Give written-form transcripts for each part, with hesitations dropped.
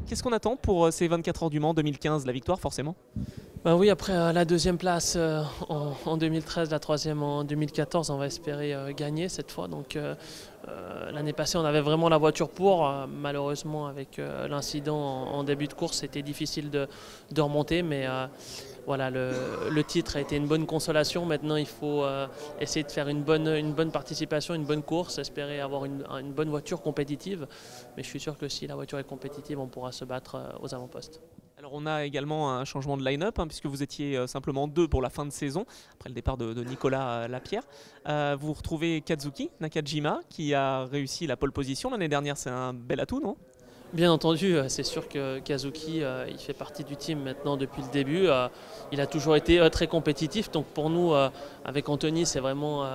Qu'est-ce qu'on attend pour ces 24 heures du Mans 2015, la victoire forcément? Ben oui, après la deuxième place en 2013, la troisième en 2014, on va espérer gagner cette fois. Donc l'année passée, on avait vraiment la voiture pour. Malheureusement, avec l'incident en début de course, c'était difficile de remonter. Mais voilà, le titre a été une bonne consolation. Maintenant, il faut essayer de faire une bonne participation, une bonne course, espérer avoir une bonne voiture compétitive. Mais je suis sûr que si la voiture est compétitive, on pourra se battre aux avant-postes. Alors on a également un changement de line-up, puisque vous étiez simplement deux pour la fin de saison, après le départ de Nicolas Lapierre. Vous retrouvez Kazuki Nakajima, qui a réussi la pole position l'année dernière. C'est un bel atout, non? Bien entendu, c'est sûr que Kazuki il fait partie du team maintenant depuis le début. Il a toujours été très compétitif, donc pour nous, avec Anthony, c'est vraiment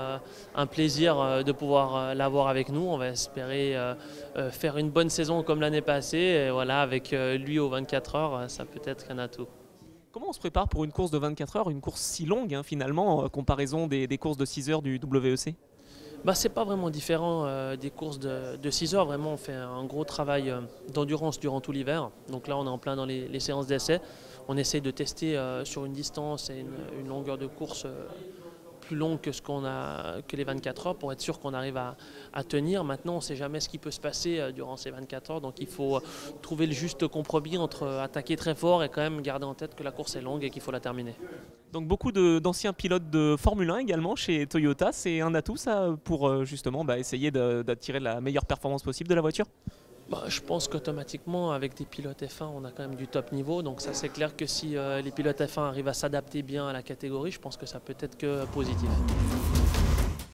un plaisir de pouvoir l'avoir avec nous. On va espérer faire une bonne saison comme l'année passée. Et voilà, avec lui aux 24 heures, ça peut être un atout. Comment on se prépare pour une course de 24 heures, une course si longue finalement, comparaison des courses de 6 heures du WEC? Bah, c'est pas vraiment différent des courses de 6 heures. Vraiment, on fait un gros travail d'endurance durant tout l'hiver. Donc là, on est en plein dans les séances d'essai. On essaye de tester sur une distance et une longueur de course plus longue que les 24 heures pour être sûr qu'on arrive à tenir. Maintenant, on ne sait jamais ce qui peut se passer durant ces 24 heures. Donc il faut trouver le juste compromis entre attaquer très fort et quand même garder en tête que la course est longue et qu'il faut la terminer. Donc beaucoup d'anciens pilotes de Formule 1 également chez Toyota, c'est un atout ça pour justement essayer d'attirer la meilleure performance possible de la voiture? Bah, je pense qu'automatiquement, avec des pilotes F1, on a quand même du top niveau. Donc ça, c'est clair que si les pilotes F1 arrivent à s'adapter bien à la catégorie, je pense que ça peut être que positif.